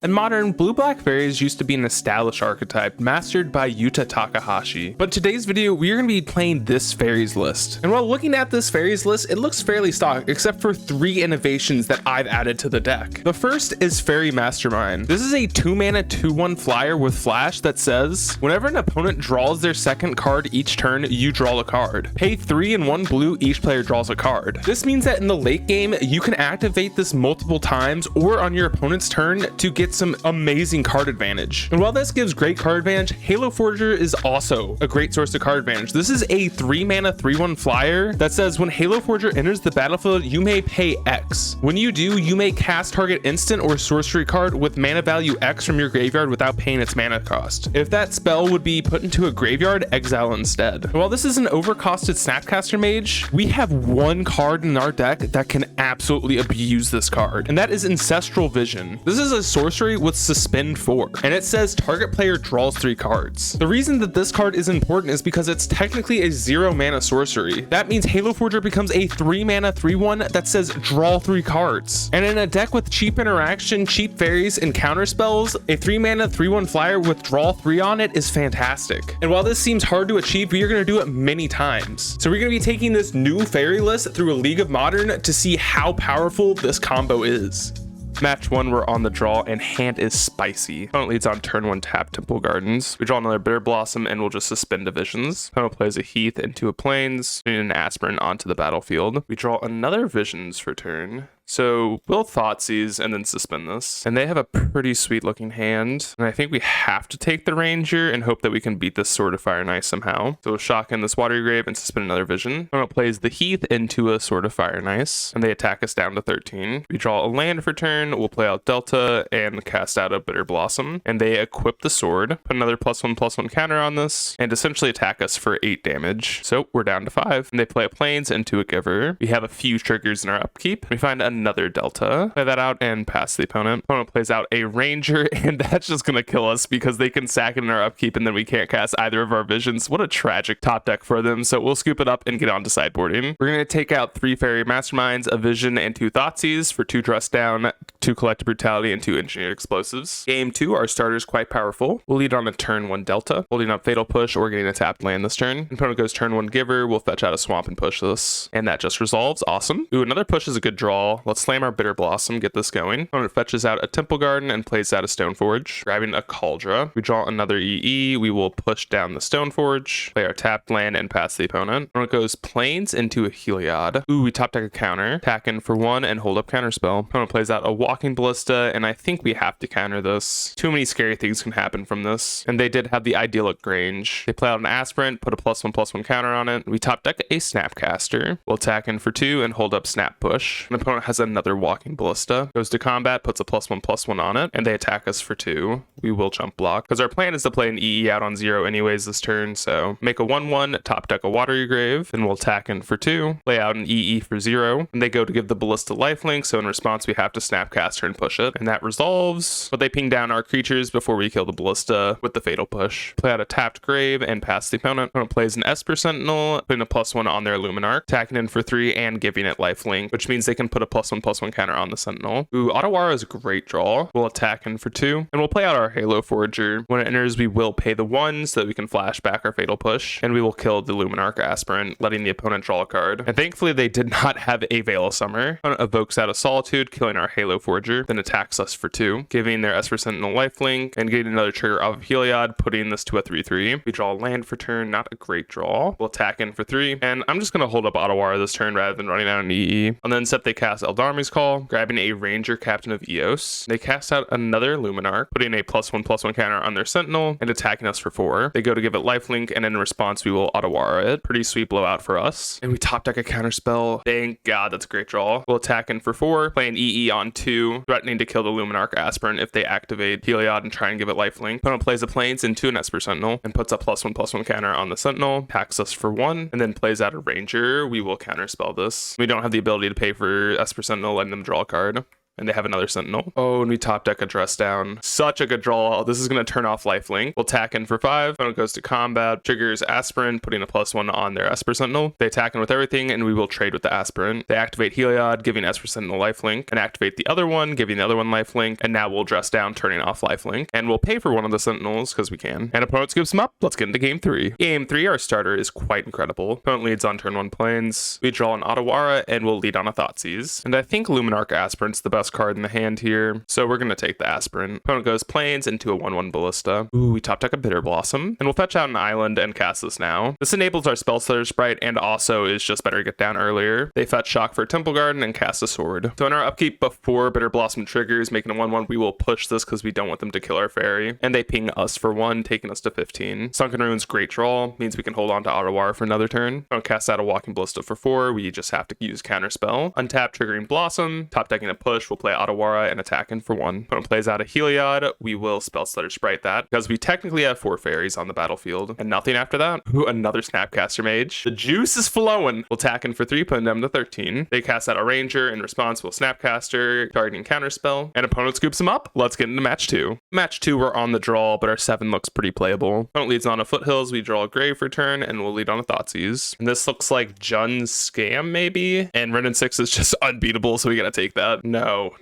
In modern, blue-black fairies used to be an established archetype mastered by Yuta Takahashi, but today's video we are going to be playing this fairies list. And while looking at this fairies list, it looks fairly stock except for 3 innovations that I've added to the deck. The first is Fairy Mastermind. This is a 2-mana 2/1 flyer with flash that says, whenever an opponent draws their second card each turn, you draw a card. Pay 3 and 1 blue, each player draws a card. This means that in the late game, you can activate this multiple times or on your opponent's turn to get some amazing card advantage. And while this gives great card advantage, Halo Forger is also a great source of card advantage. This is a 3-mana 3/1 flyer that says when Halo Forger enters the battlefield, you may pay X. When you do, you may cast target instant or sorcery card with mana value X from your graveyard without paying its mana cost. If that spell would be put into a graveyard, exile instead. And while this is an overcosted Snapcaster Mage, we have one card in our deck that can absolutely abuse this card, and that is Ancestral Vision. This is a sorcery with Suspend 4, and it says target player draws 3 cards. The reason that this card is important is because it's technically a 0-mana sorcery. That means Halo Forger becomes a 3-mana 3/1 that says draw 3 cards. And in a deck with cheap interaction, cheap fairies, and counter spells, a 3-mana 3/1 flyer with draw 3 on it is fantastic. And while this seems hard to achieve, we are going to do it many times. So we're going to be taking this new fairy list through a League of Modern to see how powerful this combo is. Match 1, we're on the draw, and hand is spicy. Opponent leads on turn 1, tap Temple Gardens. We draw another Bitter Blossom, and we'll just suspend Divisions. Opponent plays a Heath into a Plains, and an Aspirin onto the battlefield. We draw another Visions for turn. So we'll Thoughtseize and then suspend this. And they have a pretty sweet looking hand. And I think we have to take the Ranger and hope that we can beat this Sword of Fire and Ice somehow. So we'll shock in this Watery Grave and suspend another Vision. Opponent plays the Heath into a Sword of Fire and Ice, and they attack us down to 13. We draw a land for turn, we'll play out Delta and cast out a Bitter Blossom. And they equip the sword, put another +1/+1 counter on this, and essentially attack us for 8 damage. So we're down to 5. And they play a Plains into a Giver. We have a few triggers in our upkeep. We find another Delta, play that out and pass the opponent. Opponent plays out a Ranger, and that's just gonna kill us because they can sack it in our upkeep and then we can't cast either of our Visions. What a tragic top deck for them. So we'll scoop it up and get on to sideboarding. We're gonna take out 3 Fairy Masterminds, a Vision, and 2 Thoughtseize for 2 Dress Down, 2 Collective Brutality, and 2 Engineered Explosives. Game 2, our starter is quite powerful. We'll lead on a turn 1 Delta, holding up Fatal Push or getting a tapped land this turn. Opponent goes turn 1 Giver, we'll fetch out a Swamp and push this, and that just resolves. Awesome. Ooh, another push is a good draw. Let's slam our Bitter Blossom, get this going. Opponent fetches out a Temple Garden and plays out a Stoneforge, grabbing a Cauldra. We draw another EE, we will push down the Stoneforge, play our tapped land, and pass the opponent. Opponent goes Plains into a Heliod. Ooh, we top deck a counter, attack in for 1 and hold up counterspell. Opponent plays out a Walking Ballista, and I think we have to counter this. Too many scary things can happen from this. And they did have the Idyllic Grange. They play out an Aspirant, put a +1/+1 counter on it. We top deck a Snapcaster. We'll attack in for 2 and hold up Snap Push. An opponent has another Walking Ballista. Goes to combat, puts a +1/+1 on it, and they attack us for 2. We will jump block because our plan is to play an EE out on 0 anyways this turn. So make a 1/1, top deck a Watery Grave, and we'll attack in for 2, lay out an EE for 0, and they go to give the Ballista lifelink. So in response, we have to Snapcaster and push it, and that resolves. But they ping down our creatures before we kill the Ballista with the Fatal Push. Play out a tapped Grave and pass the opponent. Opponent plays an Esper Sentinel, putting a +1 on their Luminarch, attacking in for 3 and giving it lifelink, which means they can put a +1/+1 counter on the Sentinel. Ooh, Otawara is a great draw. We'll attack in for 2, and we'll play out our Halo Forger. When it enters, we will pay the 1 so that we can flash back our Fatal Push, and we will kill the Luminarch Aspirant, letting the opponent draw a card. And thankfully, they did not have a Veil of Summer. Opponent evokes out a Solitude, killing our Halo Forger, then attacks us for 2, giving their Esper Sentinel lifelink, and getting another trigger off of Heliod, putting this to a 3/3. We draw a land for turn, not a great draw. We'll attack in for 3, and I'm just going to hold up Otawara this turn rather than running out an EE. And then set they cast Eldarmi's Call, grabbing a Ranger Captain of Eos. They cast out another Luminarch, putting a +1/+1 counter on their Sentinel and attacking us for 4. They go to give it lifelink, and in response, we will Otawara it. Pretty sweet blowout for us. And we top deck a counter spell. Thank God, that's a great draw. We'll attack in for 4, play an EE on 2, threatening to kill the Luminarch Aspirant if they activate Heliod and try and give it lifelink. Opponent plays a Plains into an Esper Sentinel and puts a +1/+1 counter on the Sentinel, attacks us for 1, and then plays out a Ranger. We will counterspell this. We don't have the ability to pay for Esper Sentinel, letting them draw a card. and they have another Sentinel. Oh, and we top deck a Dress Down. Such a good draw. This is going to turn off Lifelink. We'll tack in for 5. Opponent goes to combat, triggers Aspirant, putting a +1 on their Esper Sentinel. They attack in with everything, and we will trade with the Aspirant. They activate Heliod, giving Esper Sentinel lifelink, and activate the other one, giving the other one lifelink, and now we'll Dress Down, turning off lifelink, and we'll pay for one of the Sentinels because we can. And opponent scoops them up. Let's get into game 3. Game 3, our starter is quite incredible. Opponent leads on turn 1 Plains. We draw an Otawara, and we'll lead on a Thoughtseize. And I think Luminarch Aspirant's the best card in the hand here, so we're going to take the Aspirant. Opponent goes Plains into a 1/1 Ballista. Ooh, we top deck a Bitter Blossom, and we'll fetch out an island and cast this now. This enables our Spellstutter Sprite, and also is just better to get down earlier. They fetch Shock for Temple Garden and cast a Sword. So in our upkeep before Bitter Blossom triggers, making a 1/1, we will push this because we don't want them to kill our fairy. And they ping us for 1, taking us to 15. Sunken Ruins, great draw, means we can hold on to Otawara for another turn. Don't cast out a Walking Ballista for 4, we just have to use Counterspell. Untap triggering Blossom, top decking a push, we'll play Otawara and attack in for 1. Opponent plays out a Heliod, we will Spellstutter Sprite that, because we technically have 4 fairies on the battlefield. And nothing after that. Ooh, another Snapcaster Mage. The juice is flowing. We'll attack in for 3, putting them to 13. They cast out a Ranger, in response we'll Snapcaster, targeting Counterspell, and opponent scoops them up. Let's get into match 2. Match 2, we're on the draw, but our 7 looks pretty playable. Opponent leads on a Foothills, we draw a Grave for turn, and we'll lead on a Thoughtseize. And this looks like Jun's Scam, maybe? And Ren and 6 is just unbeatable, so we gotta take that. No.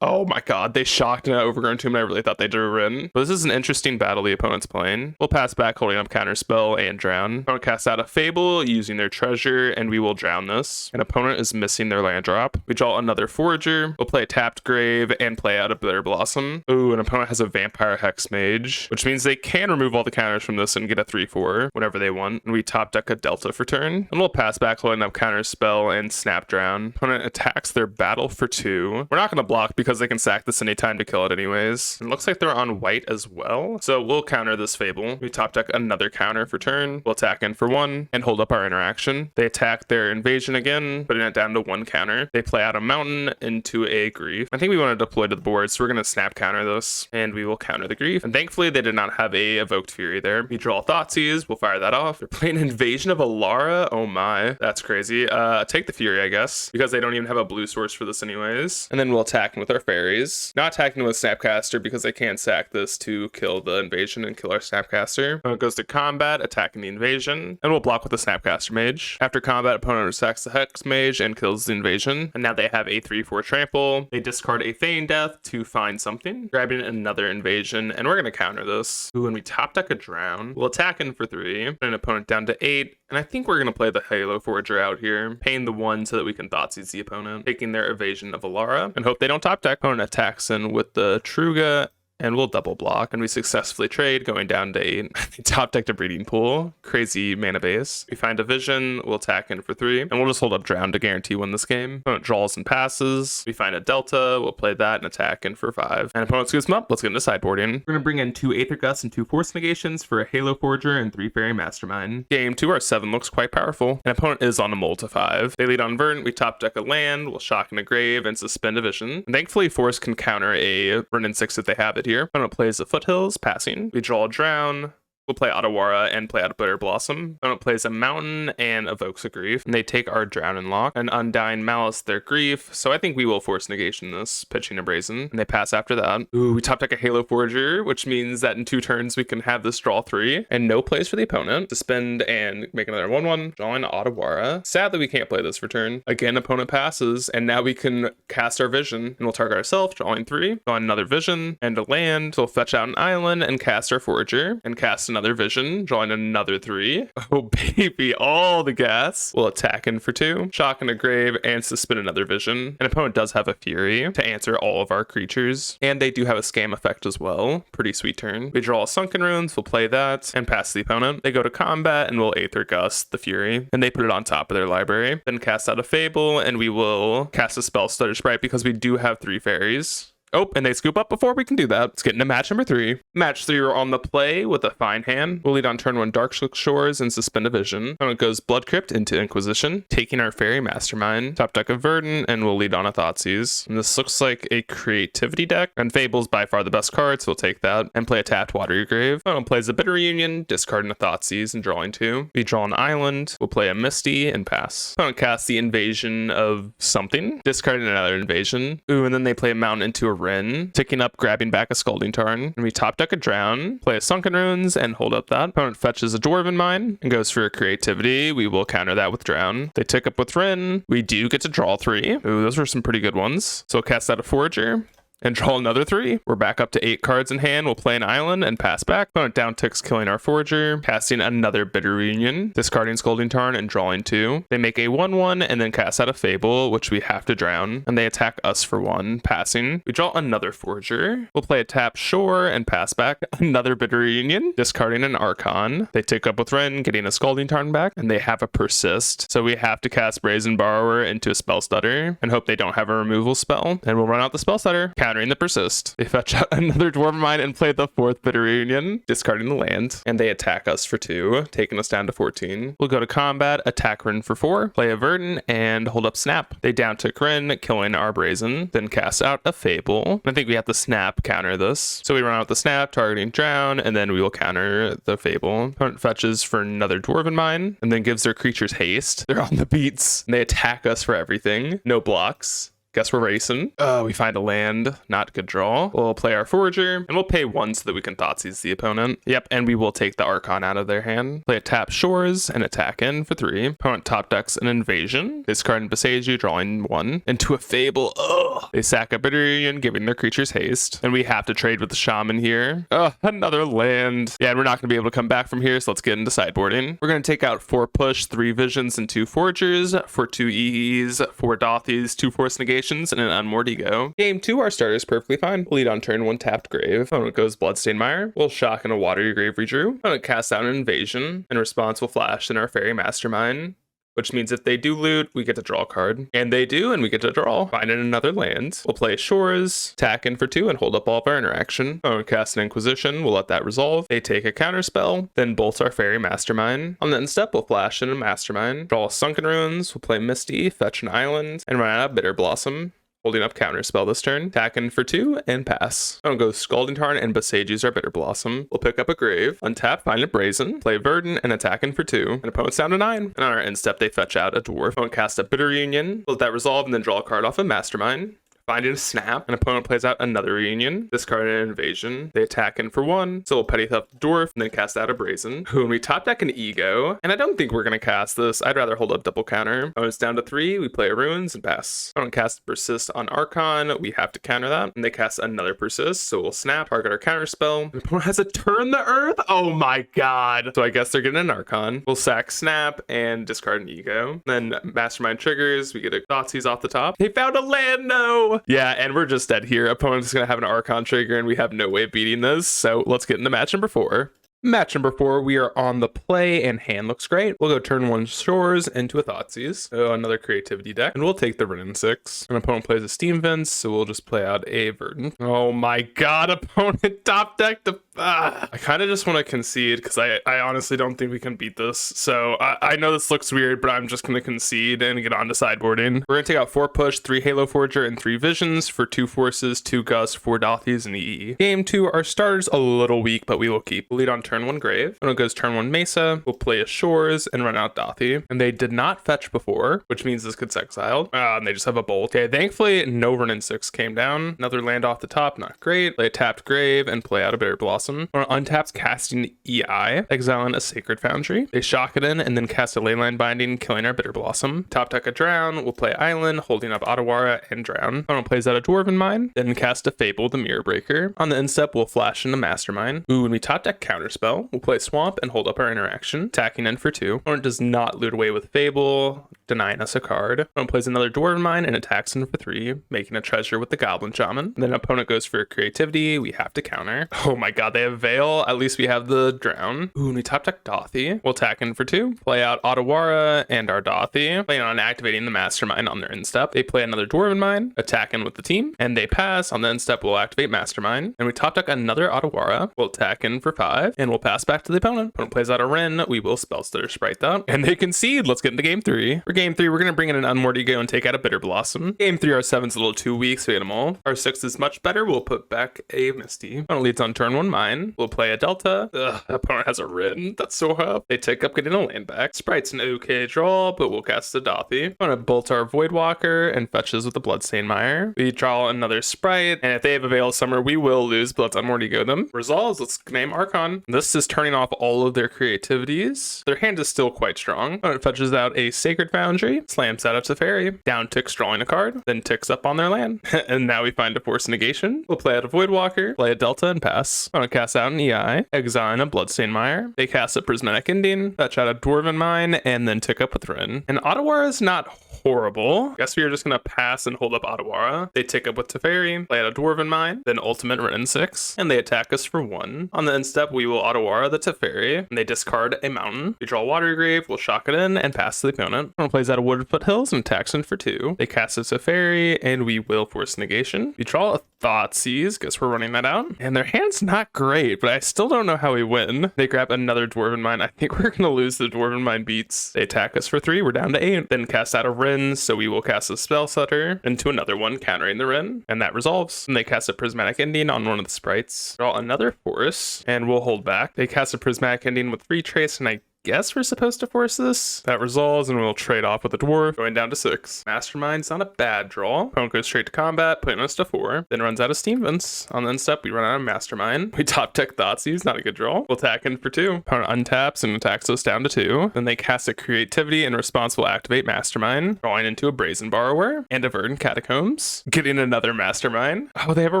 Oh my god, they shocked in an Overgrown Tomb, and I really thought they drew Rin. But this is an interesting battle the opponent's playing. We'll pass back, holding up Counterspell and Drown. Opponent casts out a Fable, using their treasure, and we will drown this. An opponent is missing their land drop. We draw another Forager. We'll play a tapped Grave and play out a Bitter Blossom. Ooh, an opponent has a Vampire Hex Mage, which means they can remove all the counters from this and get a 3/4 whenever they want. And we top deck a Delta for turn. And we'll pass back, holding up Counterspell and Snap Drown. Opponent attacks their battle for 2. We're not going to block because they can sack this anytime to kill it anyways. And it looks like they're on white as well, so we'll counter this Fable. We top deck another counter for turn. We'll attack in for 1 and hold up our interaction. They attack their invasion again, putting it down to 1 counter. They play out a mountain into a Grief. I think we want to deploy to the board, so we're going to snap counter this, and we will counter the Grief. And thankfully they did not have a Evoked Fury there. We draw Thoughtseize, we'll fire that off. They're playing Invasion of Alara. Oh my, that's crazy. Take the Fury, I guess, because they don't even have a blue source for this anyways. And then we'll attack with our Fairies. Not attacking with Snapcaster because they can't sack this to kill the invasion and kill our Snapcaster. Opponent goes to combat, attacking the invasion, and we'll block with the Snapcaster Mage. After combat, opponent attacks the Hex Mage and kills the invasion. And now they have a 3/4 trample. They discard a Feign Death to find something, grabbing another invasion, and we're going to counter this. Ooh, and we top deck a Drown. We'll attack in for 3, put an opponent down to 8, and I think we're going to play the Halo Forger out here, paying the 1 so that we can Thoughtseize the opponent, taking their Evasion of Alara, and hope they don't top deck. Opponent attacks in with the Truga, and we'll double block, and we successfully trade, going down to 8. Top decked a Breeding Pool, crazy mana base. We find a Vision, we'll attack in for 3, and we'll just hold up Drown to guarantee win this game. Opponent draws and passes. We find a Delta, we'll play that and attack in for 5. And opponent scoops them up. Let's get into sideboarding. We're gonna bring in 2 Aether Gusts and 2 Force Negations for a Halo Forger and 3 Fairy Mastermind. Game 2, our 7 looks quite powerful. An opponent is on a Mold to 5. They lead on Verdant, we top deck a land, we'll shock in a Grave and suspend a Vision. And thankfully Force can counter a Run and 6 if they have it here. Opponent plays the Foothills, passing. We draw a Drown. We'll play Otawara and play out a Bitter Blossom. Opponent plays a Mountain and evokes a Grief. And they take our Drown and Lock. And Undying Malice their Grief. So I think we will Force Negation this, pitching a Brazen. And they pass after that. Ooh, we top deck a Halo Forger, which means that in 2 turns we can have this draw 3. And no plays for the opponent. Suspend and make another 1/1. Drawing Otawara. Sadly, we can't play this for turn. Again, opponent passes. And now we can cast our Vision. And we'll target ourselves, drawing 3. Drawing another Vision and a land. So we'll fetch out an island and cast our Forger. And cast another Vision, drawing another 3. Oh baby, all the gas. We'll attack in for 2, shock in a Grave, and suspend another Vision. An opponent does have a Fury to answer all of our creatures, and they do have a Scam effect as well. Pretty sweet turn. We draw a Sunken Ruins, we'll play that, and pass the opponent. They go to combat, and we'll Aether Gust the Fury, and they put it on top of their library. Then cast out a Fable, and we will cast a Spellstutter Sprite because we do have 3 fairies. Oh, and they scoop up before we can do that. Let's get into match number 3. Match 3, we're on the play with a fine hand. We'll lead on turn 1 Dark Shores and Suspend a Vision. Then it goes Blood Crypt into Inquisition, taking our Fairy Mastermind, top deck of Verdant, and we'll lead on a Thoughtseize. And this looks like a creativity deck, and Fable's by far the best card, so we'll take that, and play a tapped Watery Grave. Then it plays a Bitter Reunion, discarding a Thoughtseize and drawing 2. We draw an island, we'll play a Misty and pass. Then cast the Invasion of something, discarding another Invasion. Ooh, and then they play a Mountain into a Wrenn, ticking up, grabbing back a Scalding Tarn. And we top deck a Drown, play a Sunken Runes, and hold up that. Opponent fetches a Dwarven Mine and goes for a creativity. We will counter that with Drown. They tick up with Wrenn. We do get to draw 3. Ooh, those were some pretty good ones. So we'll cast out a Forager and draw another 3. We're back up to 8 cards in hand. We'll play an island and pass back. Opponent down ticks, killing our Forager, casting another Bitter Reunion, discarding Scalding Tarn and drawing 2. They make a 1/1 and then cast out a Fable, which we have to drown, and they attack us for 1, passing. We draw another Forager. We'll play a tap Shore and pass back another Bitter Reunion, discarding an Archon. They tick up with Wrenn, getting a Scalding Tarn back, and they have a Persist, so we have to cast Brazen Borrower into a Spell Stutter and hope they don't have a removal spell, and we'll run out the Spell Stutter, countering the Persist. They fetch out another Dwarven Mine and play the 4th Bitter Reunion, discarding the land, and they attack us for 2, taking us down to 14. We'll go to combat, attack Wrenn for 4, play a Verdant, and hold up Snap. They down tick Wrenn, killing our Brazen, then cast out a Fable. I think we have to Snap counter this. So we run out the Snap, targeting Drown, and then we will counter the Fable. Opponent fetches for another Dwarven Mine, and then gives their creatures haste. They're on the beats, and they attack us for everything. No blocks. Guess we're racing. Oh, we find a land. Not good draw. We'll play our Forager, and we'll pay 1 so that we can Thoughtseize the opponent. Yep, and we will take the Archon out of their hand. Play a tap Shores and attack in for 3. Opponent top decks an Invasion. Discard and Besage you, drawing 1. Into a Fable. Ugh. They sack a Bitter Reunion, giving their creatures haste. And we have to trade with the Shaman here. Ugh, another land. Yeah, and we're not going to be able to come back from here, so let's get into sideboarding. We're going to take out 4 Push, 3 Visions, and 2 Forgers, for 2 EEs, 4 Dothies, 2 Force Negations, and an Unmoored Ego. Game 2, our starter is perfectly fine. We'll lead on turn 1 tapped Grave. Opponent goes Bloodstained Mire. We'll shock and a Watery Grave redrew. Opponent casts out an Invasion. In response, we'll flash in our Fairy Mastermind, which means if they do loot, we get to draw a card. And they do, and we get to draw. Find in another land. We'll play Shores, attack in for 2, and hold up all of our interaction. Opponent casts an Inquisition. We'll let that resolve. They take a counter spell, then bolt our Fairy Mastermind. On the end step, we'll flash in a Mastermind. Draw Sunken Runes. We'll play Misty, fetch an island, and run out of Bitter Blossom. Holding up counterspell this turn. Attack in for 2 and pass. I'm gonna go Scalding Tarn and Besage use our Bitter Blossom. We'll pick up a Grave, untap, find a Brazen, play Verdant, and attack in for 2. And opponent's down to 9. And on our end step, they fetch out a Dwarf. Opponent cast a Bitter Reunion. Let that resolve and then draw a card off a Mastermind. Finding a Snap, an opponent plays out another Reunion, discard an Invasion. They attack in for 1, so we'll Petty Theft Dwarf, and then cast out a Brazen. When we top deck an Ego, and I don't think we're going to cast this, I'd rather hold up double counter. Opponent's down to 3, we play Runes and pass. Opponent casts Persist on Archon, we have to counter that, and they cast another Persist, so we'll Snap, target our counter spell. The opponent has a Turn the Earth? Oh my god! So I guess they're getting an Archon. We'll sack Snap and discard an Ego. Then Mastermind triggers, we get a Thoughtseize off the top. They found a land, no! Yeah, and we're just dead here. Opponent's gonna have an Archon trigger, and we have no way of beating this. So let's get into match number 4. Match number 4, we are on the play, and hand looks great. We'll go turn 1 Shores into a Thoughtseize. Oh, another creativity deck. And we'll take the Wrenn 6. An opponent plays a Steam Vents, so we'll just play out a Verdant. Oh my god, opponent top deck to... I kind of just want to concede, because I honestly don't think we can beat this. So I know this looks weird, but I'm just going to concede and get on to sideboarding. We're going to take out 4 Push, 3 Halo Forger, and 3 Visions for 2 Forces, 2 Gust, 4 Dothies, and EE. Game 2, our starter's a little weak, but we will keep. We'll lead on turn 1 Grave. When it goes turn 1 Mesa, we'll play a Shores and run out Dothi. And they did not fetch before, which means this gets exiled. And they just have a Bolt. Okay, thankfully, no Wrenn 6 came down. Another land off the top, not great. Play a tapped Grave and play out a Bitter Blossom. When it untaps, casting EI, exiling a Sacred Foundry. They shock it in and then cast a Leyline Binding, killing our Bitter Blossom. Top deck a Drown, we'll play Island, holding up Ottawara and Drown. Opponent plays out a Dwarven Mine, then cast a Fable, the Mirror Breaker. On the end step, we'll flash into Mastermind. Ooh, when we top deck Counterspell, spell. We'll play Swamp and hold up our interaction, attacking in for 2. Opponent does not loot away with Fable, denying us a card. Opponent plays another Dwarven Mine and attacks in for 3, making a treasure with the Goblin Shaman. Then opponent goes for creativity. We have to counter. Oh my god, they have Veil. At least we have the Drown. Ooh, and we top deck Dothy. We'll attack in for 2, play out Otawara and our Dothy, planning on activating the Mastermind on their end step. They play another Dwarven Mine, attack in with the team, and they pass. On the end step, we'll activate Mastermind, and we top deck another Otawara. We'll attack in for 5, and we'll pass back to the opponent. Opponent plays out a Wrenn. We will Spell Stutter Sprite that, and they concede. Let's get into game 3. For game 3, we're going to bring in an MTGO and take out a Bitter Blossom. Game 3, our 7's a little too weak, so we get them all. Our 6 is much better. We'll put back a Misty. Opponent leads on turn 1 Mine. We'll play a Delta. Ugh, opponent has a Wrenn. That's so tough. They take up getting a land back. Sprite's an okay draw, but we'll cast a Dothy. Opponent bolts our Voidwalker and fetches with the Bloodstained Mire. We draw another Sprite, and if they have a Veil Summer, we will lose, but let's MTGO them. Resolves, let's name Archon. This is turning off all of their creativities. Their hand is still quite strong. Opponent fetches out a Sacred Foundry, slams out a Teferi, down ticks drawing a card, then ticks up on their land. And now we find a Force Negation. We'll play out a Voidwalker, play a Delta, and pass. Opponent casts out an EI, exile a Bloodstained Mire. They cast a Prismatic Ending, fetch out a Dwarven Mine, and then tick up with Wrenn. And Otawara is not horrible. Guess we are just gonna pass and hold up Otawara. They tick up with Teferi, play out a Dwarven Mine, then ultimate Wrenn 6, and they attack us for 1. On the end step, we will Otawara the Teferi, and they discard a mountain. We draw Watery Grave, we'll shock it in, and pass to the opponent. Opponent plays out a Wooded Foothills and attacks in for 2. They cast a Teferi, and we will Force Negation. We draw a Thoughtseize, guess we're running that out. And their hand's not great, but I still don't know how we win. They grab another Dwarven Mine. I think we're gonna lose. The Dwarven Mine beats. They attack us for 3, we're down to 8. Then cast out a Wrenn, so we will cast a Spell Stutter into another one, countering the Wrenn, and that resolves. And they cast a Prismatic Ending on one of the sprites. Draw another Force, and we'll hold back. They cast a Prismatic Ending with Retrace, and I guess we're supposed to force this. That resolves, and we'll trade off with the dwarf, going down to 6. Mastermind's not a bad draw. Opponent goes straight to combat, putting us to 4. Then runs out of Steam Vents. On the end step, we run out of Mastermind. We top deck Thoughtseize, not a good draw. We'll attack in for 2. Opponent untaps and attacks us down to 2. Then they cast a Creativity. In response, we'll activate Mastermind, drawing into a Brazen Borrower and a Verdant Catacombs, getting another Mastermind. Oh, they have a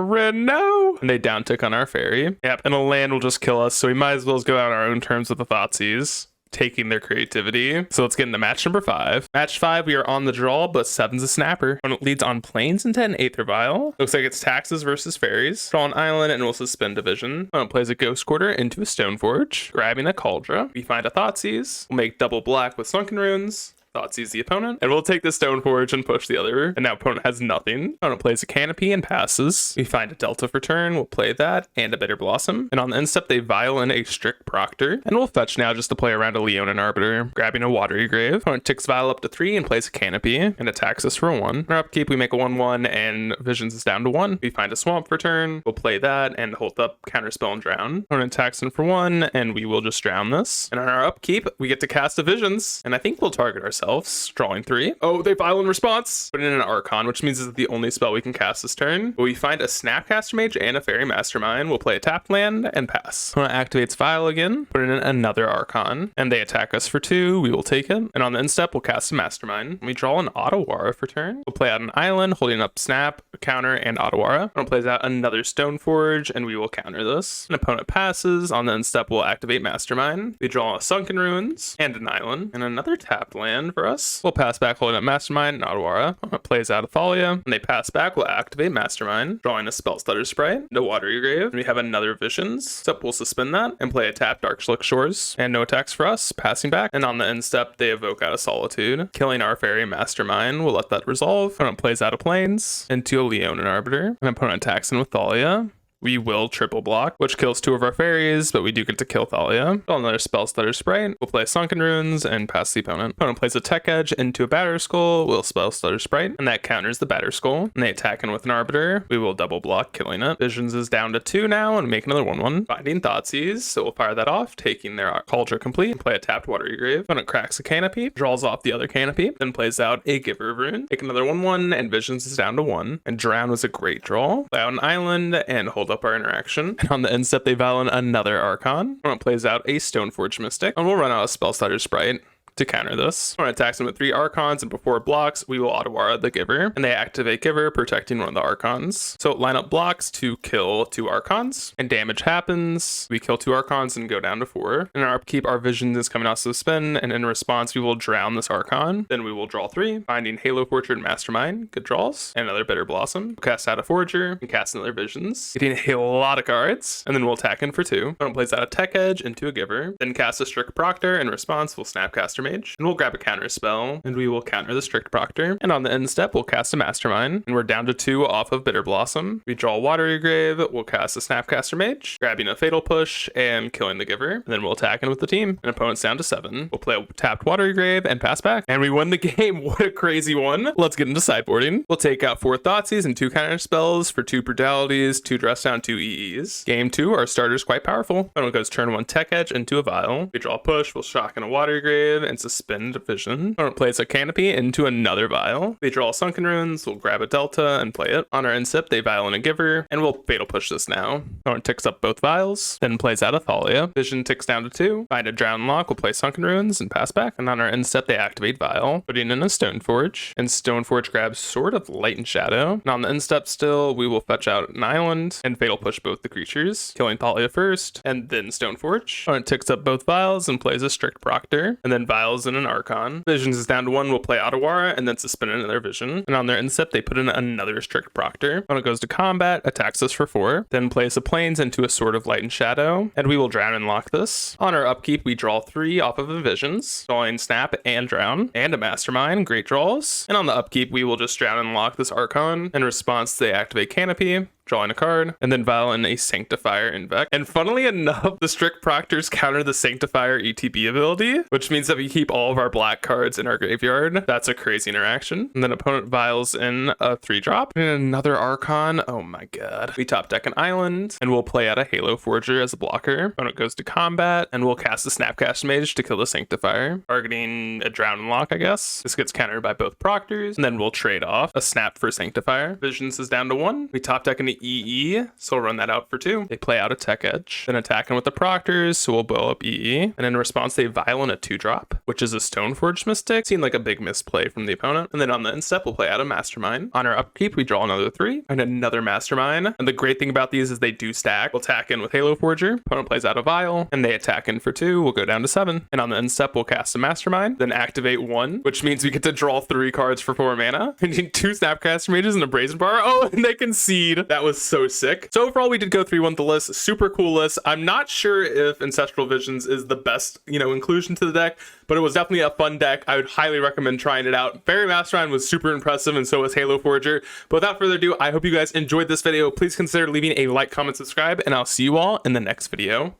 Wrenn, no! And they down tick on our Fairy. Yep, and a land will just kill us, so we might as well go out on our own terms with the Thoughtseize, taking their creativity. So let's get into match number 5. Match 5, we are on the draw, but 7's a snapper. Opponent leads on Plains into an Aether Vial. Looks like it's Taxes versus Faeries. Draw an island and we'll suspend Division. Opponent plays a Ghost Quarter into a Stoneforge, grabbing a Cauldron. We find a Thoughtseize. We'll make double black with Sunken Runes. Thoughtseize the opponent, and we'll take the Stoneforge and push the other. And now opponent has nothing. Opponent plays a Canopy and passes. We find a Delta for turn. We'll play that and a Bitter Blossom. And on the end step, they vial in a Strict Proctor. And we'll fetch now just to play around a Leonin Arbiter, grabbing a Watery Grave. Opponent ticks Vial up to 3 and plays a Canopy and attacks us for a 1. In our upkeep, we make a 1/1 and Visions is down to 1. We find a Swamp for turn. We'll play that and hold up, Counterspell, and Drown. Opponent attacks in for 1, and we will just drown this. And on our upkeep, we get to cast a Visions, and I think we'll target ourselves. Drawing 3. Oh, they vial in response. Put in an Archon, which means it's the only spell we can cast this turn. But we find a Snapcaster Mage and a Fairy Mastermind. We'll play a tapped land and pass. Opponent activates Vial again. Put in another Archon, and they attack us for 2. We will take it. And on the end step, we'll cast a Mastermind. We draw an Otawara for turn. We'll play out an island, holding up Snap, Counter, and Otawara. Opponent plays out another Stoneforge, and we will counter this. An opponent passes. On the end step, we'll activate Mastermind. We draw a Sunken Ruins and an island, and another tapped land for us. We'll pass back, holding up Mastermind and Otawara. Opponent plays out Athalia, and they pass back. We'll activate Mastermind, drawing a Spell Stutter Sprite, no Watery Grave, and we have another Visions. Step, we'll suspend that and play a tap Darkslick Shores, and no attacks for us, passing back. And on the end step, they evoke out a Solitude, killing our Fairy Mastermind. We'll let that resolve. Opponent plays out of Plains into a Leonin Arbiter, and opponent attacks in with Thalia. We will triple block, which kills 2 of our fairies, but we do get to kill Thalia. Draw another Spell Stutter Sprite. We'll play Sunken Runes and pass the opponent. Opponent plays a Tech Edge into a Batter Skull. We'll Spell Stutter Sprite, and that counters the Batter Skull. And they attack in with an Arbiter. We will double block, killing it. Visions is down to 2 now, and make another 1/1. Finding Thoughtseize, so we'll fire that off, taking their Cauldron complete, and play a tapped Watery Grave. Opponent cracks a Canopy, draws off the other Canopy, then plays out a Giver of Rune. Take another 1/1, and Visions is down to 1. And Drown was a great draw. Play out an island, and hold up our interaction. And on the end step, they vial in another Archon. Opponent plays out a Stoneforge Mystic, and we'll run out a Spell Stutter Sprite, to counter this. When it attacks them with 3 Archons and before it blocks, we will Otawara the Giver, and they activate Giver, protecting one of the Archons. So line up blocks to kill 2 Archons, and damage happens. We kill 2 Archons and go down to 4. In our upkeep, our Vision is coming out to spin, and in response, we will drown this Archon. Then we will draw 3, finding Halo Forger and Mastermind. Good draws. And another Bitter Blossom. We'll cast out a Forger and cast another Visions, getting a lot of cards. And then we'll attack in for 2. Opponent plays out a Tech Edge into a Giver, then cast a Strict Proctor. In response, we'll Snapcaster Mage, and we'll grab a counter spell, and we will counter the Strict Proctor. And on the end step, we'll cast a Mastermind, and we're down to 2 off of Bitter Blossom. We draw Watery Grave, we'll cast a Snapcaster Mage, grabbing a Fatal Push and killing the Giver. And then we'll attack in with the team. And opponent's down to 7. We'll play a tapped Watery Grave and pass back, and we win the game. What a crazy one. Let's get into sideboarding. We'll take out 4 Thoughtseize and 2 counter spells for 2 Brutalities, 2 Dress Down, 2 EEs. Game 2, our starter's quite powerful. Opponent goes turn 1 Tech Edge into a Vial. We draw Push, we'll shock in a Watery Grave and suspend Vision. Opponent plays a Canopy into another Vial. They draw Sunken Runes, we'll grab a Delta and play it. On our end step, they Vial in a Giver, and we'll Fatal Push this now. Opponent ticks up both Vials, then plays out a Thalia. Vision ticks down to 2. Find a Drown Lock, we'll play Sunken Runes and pass back. And on our end step, they activate Vial, putting in a Stoneforge. And Stoneforge grabs Sword of Light and Shadow. And on the end step still, we will fetch out an island and Fatal Push both the creatures, killing Thalia first, and then Stoneforge. Opponent ticks up both Vials and plays a Strict Proctor, and then Vials in an Archon. Visions is down to 1, we'll play Otawara, and then suspend another Vision. And on their end step, they put in another Strict Proctor. Opponent goes to combat, attacks us for 4, then plays the Plains into a Sword of Light and Shadow, and we will Drown and lock this. On our upkeep, we draw 3 off of the Visions, drawing Snap and Drown, and a Mastermind, great draws. And on the upkeep, we will just Drown and lock this Archon. In response, they activate Canopy, drawing a card, and then Vial in a Sanctifier Invect. And funnily enough, the Strict Proctors counter the Sanctifier ETB ability, which means that we keep all of our black cards in our graveyard. That's a crazy interaction. And then opponent Vials in a 3-drop and another Archon. Oh my god. We top deck an island, and we'll play out a Halo Forger as a blocker. Opponent goes to combat, and we'll cast a Snapcaster Mage to kill the Sanctifier, targeting a Drown and Lock, I guess. This gets countered by both Proctors, and then we'll trade off a Snap for Sanctifier. Visions is down to 1. We top deck an EE, so we'll run that out for 2. They play out a Tech Edge, then attacking with the Proctors, so we'll blow up EE, and in response they Vial in a 2-drop, which is a Stoneforge Mystic. Seemed like a big misplay from the opponent. And then on the end step, we'll play out a Mastermind. On our upkeep, we draw another 3 and another Mastermind. And the great thing about these is they do stack. We'll attack in with Halo Forger, opponent plays out a Vial, and they attack in for 2. We'll go down to 7. And on the end step, we'll cast a Mastermind, then activate 1, which means we get to draw 3 cards for 4 mana. We need 2 Snapcaster Mages and a Brazen Bar. Oh, and they concede. That was so sick. So overall, we did go 3-1 the list. Super cool list. I'm not sure if Ancestral Visions is the best, inclusion to the deck, but it was definitely a fun deck. I would highly recommend trying it out. Fairy Mastermind was super impressive, and so was Halo Forger. But without further ado, I hope you guys enjoyed this video. Please consider leaving a like, comment, subscribe, and I'll see you all in the next video.